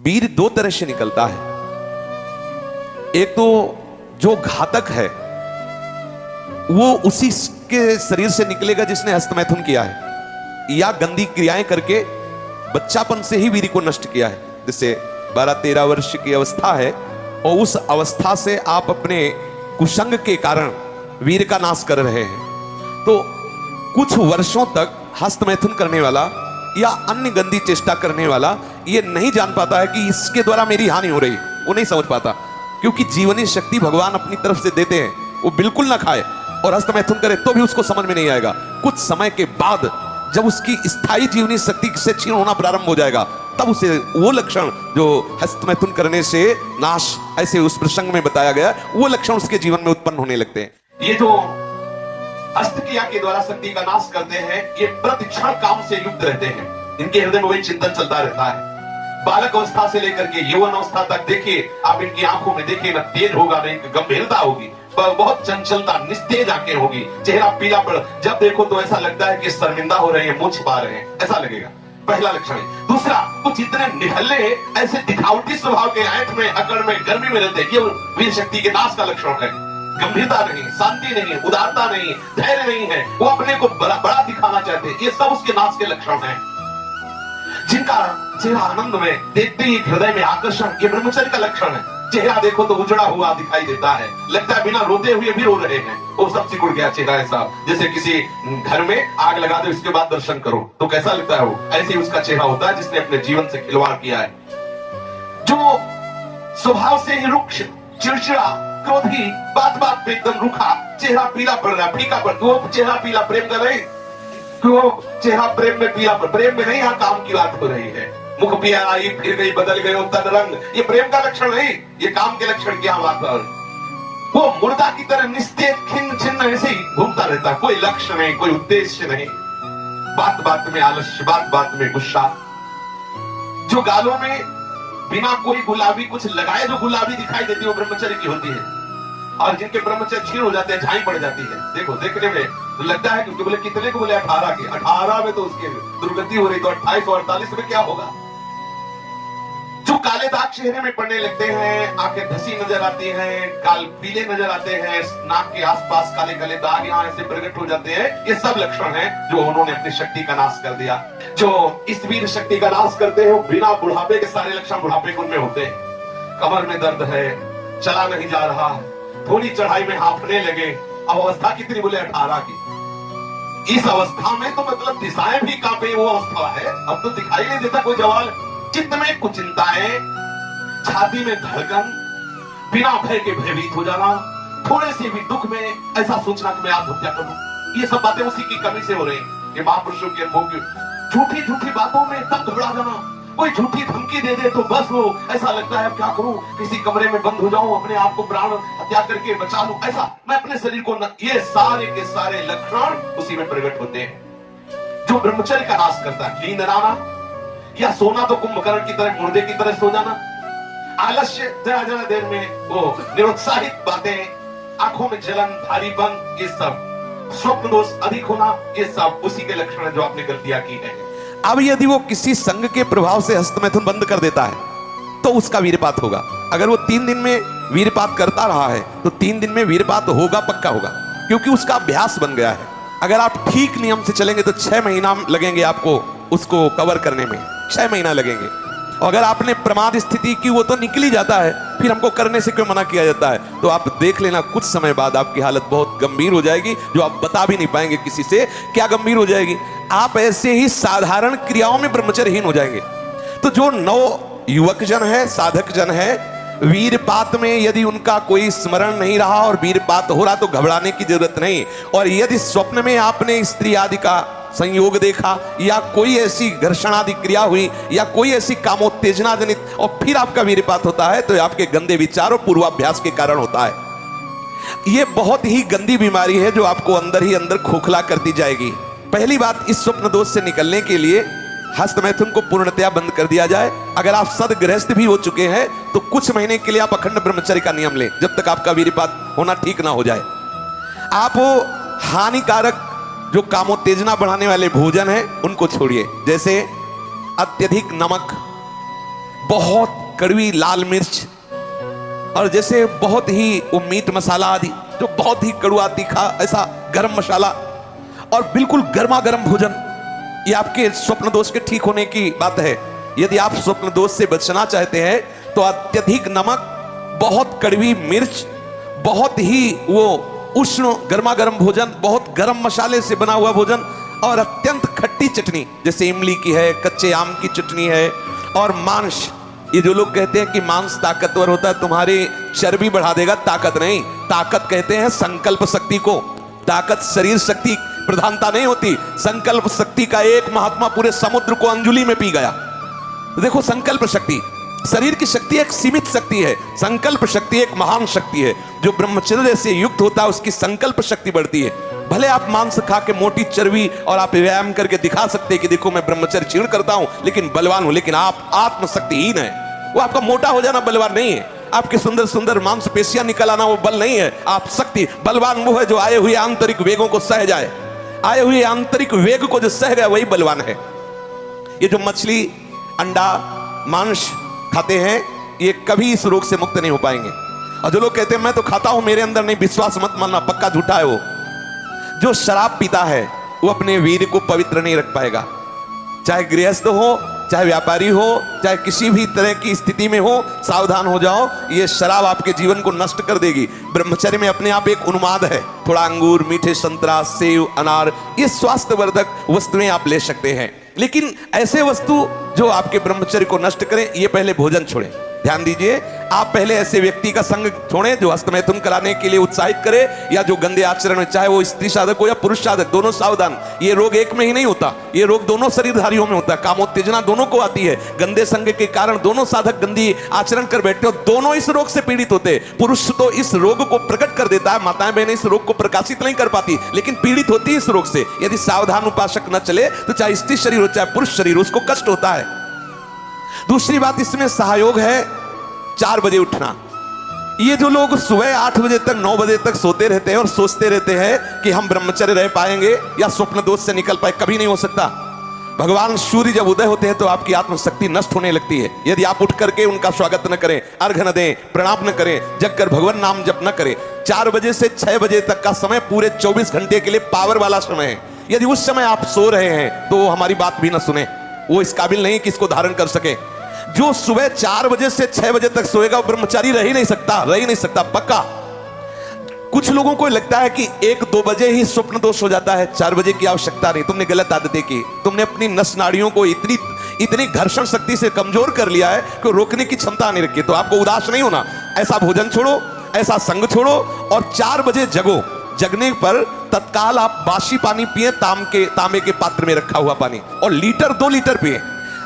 वीर दो तरह से निकलता है। एक तो जो घातक है वो उसी के शरीर से निकलेगा जिसने हस्तमैथुन किया है या गंदी क्रियाएं करके बच्चापन से ही वीर को नष्ट किया है। जैसे 12-13 वर्ष की अवस्था है और उस अवस्था से आप अपने कुसंग के कारण वीर का नाश कर रहे हैं, तो कुछ वर्षों तक हस्तमैथुन करने वाला या अन्य गंदी चेष्टा करने वाला ये नहीं जान पाता है कि इसके द्वारा मेरी हानि हो रही, वो नहीं समझ पाता, क्योंकि जीवनी शक्ति भगवान अपनी तरफ से देते हैं। वो बिल्कुल ना खाए और हस्तमैथुन करे तो भी उसको समझ में नहीं आएगा। कुछ समय के बाद जब उसकी स्थायी जीवनी शक्ति से क्षीण होना प्रारंभ हो जाएगा, तब उसे वो लक्षण जो हस्तमैथुन करने से नाश ऐसे उस प्रसंग में बताया गया, वो लक्षण उसके जीवन में उत्पन्न होने लगते हैं। ये जो हस्त क्रिया के द्वारा शक्ति का नाश करते हैं, ये प्रतिक्षण काम से युक्त रहते हैं। इनके हृदय में वही चिंतन चलता रहता है। बालक अवस्था से लेकर के यौवन अवस्था तक देखिए आप, इनकी आंखों में देखिए ना तेज होगा, नहीं गंभीरता होगी, बहुत चंचलता, निस्तेज आंखें होगी, चेहरा पीला पड़, जब देखो तो ऐसा लगता है कि शर्मिंदा हो रहे हैं, मुंह छिपा रहे हैं, ऐसा लगेगा। पहला लक्षण है। दूसरा, कुछ इतने निठल्ले ऐसे दिखावटी स्वभाव के, ऐठ में, अकड़ में, गर्मी में रहते हैं, ये वीर शक्ति के नाश का लक्षण है। गंभीरता नहीं, शांति नहीं, उदारता नहीं, धैर्य नहीं है, वो अपने को बड़ा दिखाना चाहते हैं, ये सब उसके नाश के लक्षण हैं। जिनका चेहरा आनंद में देखते ही हृदय में आकर्षण, ये ब्रह्मचर्य का लक्षण है। चेहरा देखो तो उजड़ा हुआ दिखाई देता है, लगता है बिना रोते हुए भी रो रहे हैं, वो सब सिकुड़ गया चेहरा ऐसा, जैसे किसी घर में आग लगा दो इसके बाद दर्शन करो तो कैसा लगता है, वो ऐसे ही उसका चेहरा होता है जिसने अपने जीवन से खिलवाड़ किया है। जो स्वभाव से ही रुक्ष, चिड़चिड़ा, क्रोधी, बात बात पे एकदम रूखा, चेहरा पीला पड़ रहा है, फीका पड़, वो चेहरा पीला प्रेम कर रहे, वो चेहरा प्रेम में पीला पड़, प्रेम में नहीं, यहाँ काम की बात हो रही है। मुख पिया आई फिर गई, बदल गए तन रंग, ये प्रेम का लक्षण नहीं, ये काम के लक्षण की बात है। वो मुर्दा की तरह निस्तेज खिन्न छिन्न ऐसे ही घूमता रहता, कोई लक्ष्य नहीं, कोई उद्देश्य नहीं, बात बात में आलस्य, बात बात में गुस्सा। जो गालों में बिना कोई गुलाबी कुछ लगाए जो गुलाबी दिखाई देती है वो ब्रह्मचर्य की होती है, और जिनके ब्रह्मचर्य क्षीण हो जाते हैं, झाई पड़ जाती है। देखो देखने में तो लगता है क्योंकि बोले कितने को, बोले 18 के, 18 में तो उसकी दुर्गति हो रही, तो 28 और 48 में क्या होगा। जो काले दाग चेहरे में पड़ने लगते हैं, आंखें धसी नजर आती हैं, गाल पीले नजर आते हैं, नाक के आसपास काले काले दाग यहाँ ऐसे प्रकट हो जाते हैं, ये सब लक्षण हैं जो उन्होंने अपनी शक्ति का नाश कर दिया। जो इस वीर शक्ति का नाश करते हैं बिना बुढ़ापे के सारे लक्षण बुढ़ापे के उनमें होते हैं। कमर में दर्द है, चला नहीं जा रहा, थोड़ी चढ़ाई में हांफने लगे, अब अवस्था कितनी, बोले 18 की। इस अवस्था में तो मतलब दिशाएं भी कांपे, वो अवस्था है, अब तो दिखाई नहीं देता कोई जवाल। चित्त में कुचिंताएं, छाती में धड़कन, बिना भय के भयभीत हो जाना, थोड़े से भी दुख में ऐसा सोचना कि मैं आत्महत्या करूं, ये सब बातें उसी की कमी से हो रही। ये महापुरुषों के अनुभव की झूठी झूठी बातों में तब घबरा जाना, कोई झूठी धमकी दे दे तो बस वो ऐसा लगता है क्या करूं, किसी कमरे में बंद हो जाऊं, अपने आप को प्राण हत्या करके बचा लूं, ऐसा मैं अपने शरीर को ये सारे के सारे लक्षण उसी में प्रकट होते हैं। जो ब्रह्मचर्य का नाश करता है, नींद आना या सोना तो कुंभकर्ण की तरह, मुर्दे की तरह सो जाना, आलस्य, जरा जरा देर में वो निरुत्साहित बातें, आंखों में जलन, भारीपन, ये सब स्वप्न दोष अधिक होना, ये सब उसी के लक्षण जो आपने गलतियां की है। अब यदि वो किसी संग के प्रभाव से हस्तमैथुन बंद कर देता है तो उसका वीरपात होगा। अगर वो 3 दिन में वीरपात करता रहा है तो 3 दिन में वीरपात होगा, पक्का होगा, क्योंकि उसका अभ्यास बन गया है। अगर आप ठीक नियम से चलेंगे तो 6 महीना लगेंगे आपको उसको कवर करने में, 6 महीना लगेंगे। और अगर आपने प्रमाद स्थिति की, वो तो निकल ही जाता है, फिर हमको करने से क्यों मना किया जाता है, तो आप देख लेना कुछ समय बाद आपकी हालत बहुत गंभीर हो जाएगी, जो आप बता भी नहीं पाएंगे किसी से क्या गंभीर हो जाएगी। आप ऐसे ही साधारण क्रियाओं में ब्रह्मचर्यहीन हो जाएंगे। तो जो नव युवक जन है, साधक जन है, वीरपात में यदि उनका कोई स्मरण नहीं रहा और वीरपात हो रहा तो घबराने की जरूरत नहीं। और यदि स्वप्न में आपने स्त्री आदि का संयोग देखा या कोई ऐसी घर्षण आदि क्रिया हुई या कोई ऐसी कामोत्तेजना जनित और फिर आपका वीरपात होता है, तो आपके गंदे विचारों पूर्वाभ्यास के कारण होता है। यह बहुत ही गंदी बीमारी है जो आपको अंदर ही अंदर खोखला करती जाएगी। पहली बात, इस स्वप्न दोष से निकलने के लिए हस्तमैथुन को पूर्णतया बंद कर दिया जाए। अगर आप सदगृहस्थ भी हो चुके हैं तो कुछ महीने के लिए आप अखंड ब्रह्मचर्य का नियम लें, जब तक आपका वीरपात होना ठीक ना हो जाए। आप हानिकारक जो कामोत्तेजना बढ़ाने वाले भोजन हैं उनको छोड़िए, जैसे अत्यधिक नमक, बहुत कड़वी लाल मिर्च, और जैसे बहुत ही वो मीट मसाला आदि जो बहुत ही कड़वा तीखा, ऐसा गरम मसाला, और बिल्कुल गर्मा गर्म भोजन। ये आपके स्वप्न दोष के ठीक होने की बात है। यदि आप स्वप्न दोष से बचना चाहते हैं तो अत्यधिक नमक, बहुत कड़वी मिर्च, बहुत ही वो उष्ण गर्मा गर्म भोजन, बहुत गर्म मसाले से बना हुआ भोजन, और अत्यंत खट्टी चटनी जैसे इमली की है, कच्चे आम की चटनी है, और मांस। ये जो लोग कहते हैं कि मांस ताकतवर होता है, तुम्हारी चर्बी बढ़ा देगा, ताकत नहीं। ताकत कहते हैं संकल्प शक्ति को। ताकत शरीर शक्ति प्रधानता नहीं होती। संकल्प शक्ति का एक महात्मा पूरे समुद्र को अंजुली में पी गया। देखो, संकल्प शक्ति, शरीर की शक्ति एक सीमित शक्ति है, संकल्प शक्ति एक महान शक्ति है। जो ब्रह्मचर्य से युक्त होता है उसकी संकल्प शक्ति बढ़ती है। भले आप मांस खा के मोटी चर्बी और आप व्यायाम करके दिखा सकते हैं कि देखो मैं ब्रह्मचर्य क्षीण करता हूं लेकिन बलवान हूं, लेकिन आप आत्मशक्तिहीन है। वो आपका मोटा हो जाना बलवान नहीं है, आपके सुंदर सुंदर मांसपेशियां निकल आना वो बल नहीं है। आप शक्ति, बलवान वो है जो आए हुए आंतरिक वेगों को सह जाए। आए हुए आंतरिक वेग को जो सह गया वही बलवान है। ये जो मछली, अंडा, मांस खाते हैं ये कभी इस रोग से मुक्त नहीं हो पाएंगे। और जो लोग कहते हैं मैं तो खाता हूं मेरे अंदर नहीं, विश्वास मत मानना, पक्का झूठा है वो। जो शराब पीता है वो अपने वीर को पवित्र नहीं रख पाएगा। चाहे गृहस्थ हो, चाहे व्यापारी हो, चाहे किसी भी तरह की स्थिति में हो, सावधान हो जाओ, ये शराब आपके जीवन को नष्ट कर देगी। ब्रह्मचर्य में अपने आप एक उन्माद है। थोड़ा अंगूर, मीठे संतरा, सेव, अनार, ये स्वास्थ्यवर्धक वस्तुएं आप ले सकते हैं, लेकिन ऐसे वस्तु जो आपके ब्रह्मचर्य को नष्ट करें, ये पहले भोजन छोड़ें। ध्यान दीजिए, आप पहले ऐसे व्यक्ति का संग छोड़ें जो हस्तमैथुन कराने के लिए उत्साहित करे, या जो गंदे आचरण में, चाहे वो स्त्री साधक हो या पुरुष साधक, दोनों सावधान। ये रोग एक में ही नहीं होता, ये रोग दोनों शरीरधारियों में होता है। कामोत्तेजना दोनों को आती है। गंदे संग के कारण दोनों साधक गंदी आचरण कर बैठते हो, दोनों इस रोग से पीड़ित होते। पुरुष तो इस रोग को प्रकट कर देता है, माताएं बहनें इस रोग को प्रकाशित नहीं कर पाती, लेकिन पीड़ित होती है इस रोग से। यदि सावधान उपासक न चले तो चाहे स्त्री शरीर हो चाहे पुरुष शरीर, उसको कष्ट होता है। दूसरी बात इसमें सहयोग है 4 बजे उठना। ये जो लोग सुबह 8 बजे तक 9 बजे तक सोते रहते हैं और सोचते रहते हैं कि हम ब्रह्मचर्य रह पाएंगे या स्वप्न दोष से निकल पाए, कभी नहीं हो सकता। भगवान सूर्य जब उदय होते हैं तो आपकी आत्मशक्ति नष्ट होने लगती है। यदि आप उठ करके उनका स्वागत न करें, अर्घ न दें, प्रणाम न करें, जग कर भगवान नाम जप न करें। 4 बजे से 6 बजे तक का समय पूरे 24 घंटे के लिए पावर वाला समय है। यदि उस समय आप सो रहे हैं तो हमारी बात भी न सुने, वो इस काबिल नहीं कि इसको धारण कर सके। जो सुबह 4 बजे से 6 बजे तक सोएगा वो ब्रह्मचारी रह ही नहीं सकता पक्का। कुछ लोगों को लगता है कि 1-2 बजे ही स्वप्न दोष हो जाता है, 4 बजे की आवश्यकता नहीं। तुमने गलत आदतें की, तुमने अपनी नस नाड़ियों को इतनी घर्षण शक्ति से कमजोर कर लिया है कि रोकने की क्षमता नहीं रखी। तो आपको उदास नहीं होना, ऐसा भोजन छोड़ो, ऐसा संग छोड़ो, और 4 बजे जगो। जगने पर तत्काल आप बासी पानी पिए, तांबे के पात्र में रखा हुआ पानी, और 1-2 लीटर पिए।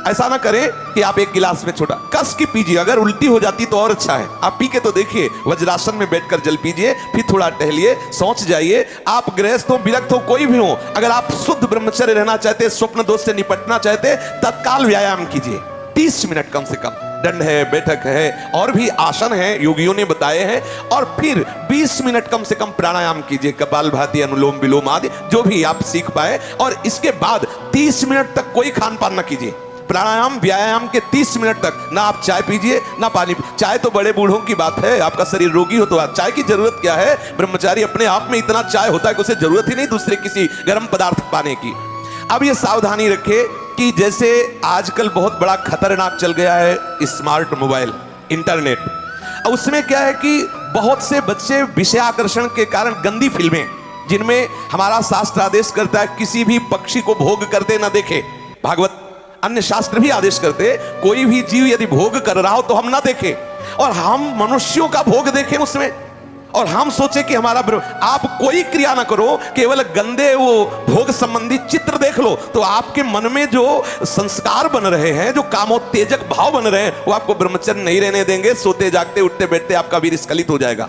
ऐसा ना करें कि आप 1 गिलास में छोटा कस के पीजिए। अगर उल्टी हो जाती तो और अच्छा है, आप पी के तो देखिए, वज्रासन में बैठकर जल पीजिए, फिर थोड़ा टहलिए, सोच जाइए। आप गृहस्थ हो, विरक्त हो, कोई भी हो, अगर आप शुद्ध ब्रह्मचर्य रहना चाहते, स्वप्न दोष से निपटना चाहते, तत्काल व्यायाम कीजिए। 30 मिनट कम से कम, दंड है, बैठक है, और भी आसन है योगियों ने बताए हैं। और फिर 20 मिनट कम से कम प्राणायाम कीजिए, कपालभाति, अनुलोम विलोम आदि जो भी आप सीख पाए। और इसके बाद 30 मिनट तक कोई खान पान न कीजिए। प्राणायाम व्यायाम के 30 मिनट तक ना आप चाय पीजिए ना पानी। चाय तो बड़े बूढ़ों की बात है, आपका शरीर रोगी हो तो चाय की जरूरत क्या है। ब्रह्मचारी अपने आप में इतना चाय होता है कि उसे जरूरत ही नहीं दूसरे किसी गर्म पदार्थ पाने की। अब ये सावधानी रखे कि जैसे आजकल बहुत बड़ा खतरनाक चल गया है स्मार्ट मोबाइल, इंटरनेट। उसमें क्या है कि बहुत से बच्चे विषय आकर्षण के कारण गंदी फिल्में, जिनमें हमारा शास्त्र आदेश करता है किसी भी पक्षी को भोग करते ना देखे। भागवत अन्य शास्त्र भी आदेश करते, कोई भी जीव यदि भोग कर रहा हो तो हम ना देखें, और हम मनुष्यों का भोग देखें उसमें, और हम सोचे कि हमारा। आप कोई क्रिया ना करो, केवल गंदे वो भोग संबंधी चित्र देख लो, तो आपके मन में जो संस्कार बन रहे हैं, जो कामोत्तेजक भाव बन रहे हैं, वो आपको ब्रह्मचर्य नहीं रहने देंगे। सोते जागते उठते बैठते आपका वीर स्खलित हो जाएगा।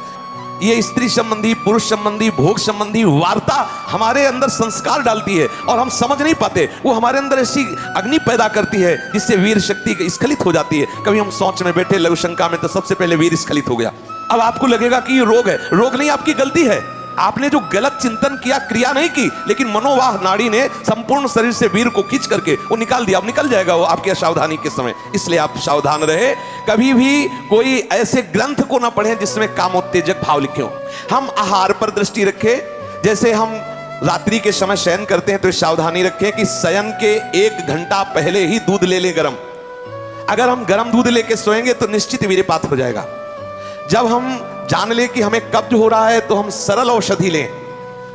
ये स्त्री संबंधी, पुरुष संबंधी, भोग संबंधी वार्ता हमारे अंदर संस्कार डालती है और हम समझ नहीं पाते। वो हमारे अंदर ऐसी अग्नि पैदा करती है जिससे वीर शक्ति स्खलित हो जाती है। कभी हम सोच में बैठे लघु शंका में, तो सबसे पहले वीर स्खलित हो गया। अब आपको लगेगा कि ये रोग है, रोग नहीं, आपकी गलती है। आपने जो गलत चिंतन किया, क्रिया नहीं की, लेकिन मनोवाह नाड़ी ने संपूर्ण शरीर से वीर को खींच करके वो निकाल दिया। अब निकल जाएगा वो आपकी असावधानी के समय, इसलिए आप सावधान रहे। कभी भी कोई ऐसे ग्रंथ को ना पढ़ें जिसमें कामोत्तेजक भाव लिखे हो। हम आहार पर दृष्टि रखें। जैसे हम रात्रि के समय शयन करते हैं तो सावधानी रखें कि शयन के 1 घंटा पहले ही दूध ले लें गरम। अगर हम गरम दूध लेके सोएंगे तो निश्चित वीर्यपात हो जाएगा। जब हम जान लें कि हमें कब्ज हो रहा है तो हम सरल औषधि लें।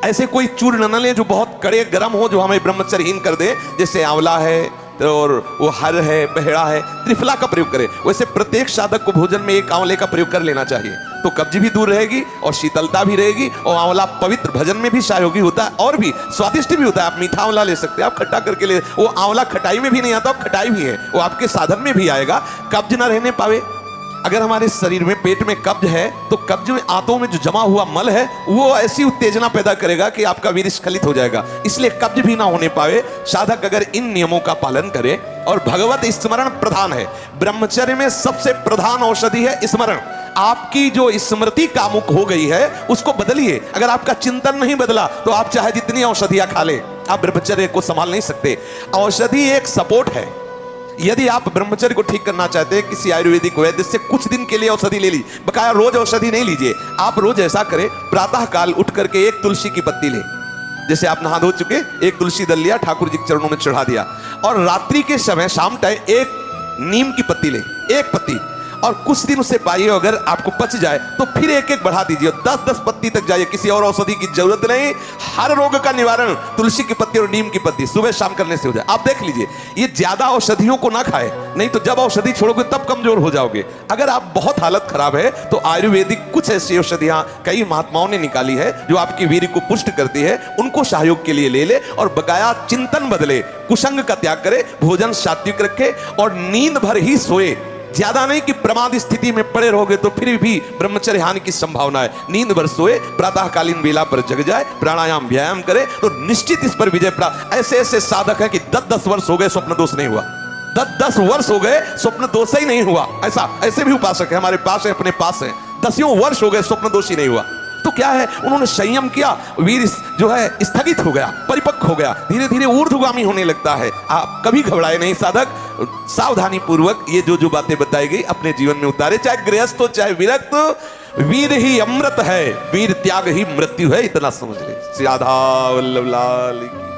ऐसे कोई चूर्ण न लें जो बहुत कड़े गर्म हो, जो हमें ब्रह्मचर्यहीन कर दे। जैसे आंवला है और वो हर है, बहेड़ा है, त्रिफला का प्रयोग करें। वैसे प्रत्येक साधक को भोजन में एक आंवले का प्रयोग कर लेना चाहिए, तो कब्ज भी दूर रहेगी और शीतलता भी रहेगी। और आंवला पवित्र भजन में भी सहयोगी होता है और भी स्वादिष्ट भी होता है। आप मीठा आंवला ले सकते हैं, आप खट्टा करके ले। वो आंवला खटाई में भी नहीं आता, खटाई भी है, वो आपके साधन में भी आएगा, कब्ज ना रहने पावे। अगर हमारे शरीर में, पेट में कब्ज है तो कब्ज में, आंतों में जो जमा हुआ मल है वो ऐसी उत्तेजना पैदा करेगा कि आपका वीर्य स्खलित हो जाएगा। इसलिए कब्ज भी ना होने पावे। साधक अगर इन नियमों का पालन करे, और भगवत स्मरण प्रधान है। ब्रह्मचर्य में सबसे प्रधान औषधि है स्मरण। आपकी जो स्मृति कामुक हो गई है उसको बदलिए। अगर आपका चिंतन नहीं बदला तो आप चाहे जितनी औषधियां खा ले, आप ब्रह्मचर्य को संभाल नहीं सकते। औषधि एक सपोर्ट है। यदि आप ब्रह्मचर्य को ठीक करना चाहते हैं, किसी आयुर्वेदिक वैद्य से कुछ दिन के लिए औषधि ले ली, बकाया रोज औषधि नहीं लीजिए। आप रोज ऐसा करें, प्रातः काल उठ करके 1 तुलसी की पत्ती ले। जैसे आप नहा धो चुके, 1 तुलसी दल लिया, ठाकुर जी के चरणों में चढ़ा दिया। और रात्रि के समय शाम टाइम 1 नीम की पत्ती ले, 1 पत्ती, और कुछ दिन उससे पाइए। अगर आपको पच जाए तो फिर 1-1 बढ़ा दीजिए, 10-10 पत्ती तक जाइए। किसी और औषधि की जरूरत नहीं। हर रोग का निवारण तुलसी की पत्ती और नीम की पत्ती सुबह शाम करने से हो जाए। आप देख लीजिए, ये ज्यादा औषधियों को ना खाए, नहीं तो जब औषधि छोड़ोगे तब कमजोर हो जाओगे। अगर आप बहुत हालत खराब है तो आयुर्वेदिक कुछ ऐसी औषधियां कई महात्माओं ने निकाली है जो आपकी वीर्य को पुष्ट करती है, उनको सहयोग के लिए ले ले। और बकाया चिंतन बदले, कुसंग का त्याग करे, भोजन सात्विक रखे और नींद भर ही सोए। ज्यादा नहीं कि प्रमाद स्थिति में पड़े रहोगे तो फिर भी ब्रह्मचर्य हानि की संभावना है। नींद भर सोए, प्रातःकालीन वेला पर जग जाए, प्राणायाम व्यायाम करे तो निश्चित इस पर विजय प्राप्त। ऐसे ऐसे साधक है कि 10-10 वर्ष हो गए स्वप्न दोष नहीं हुआ, 10-10 वर्ष हो गए स्वप्न दोष ही नहीं हुआ। ऐसे भी उपासक है हमारे पास है, अपने पास है, 10 वर्ष हो गए स्वप्न दोष ही नहीं हुआ। तो क्या है, उन्होंने संयम किया, वीर जो है स्थगित हो गया, परिपक्व हो गया, धीरे धीरे ऊर्ध्वगामी होने लगता है। आप कभी घबराए नहीं साधक, सावधानी पूर्वक ये जो बातें बताई गई अपने जीवन में उतारे। चाहे गृहस्थ हो चाहे विरक्त, वीर ही अमृत है, वीर त्याग ही मृत्यु है, इतना समझ ले। श्री राधा वल्लभ लाल की।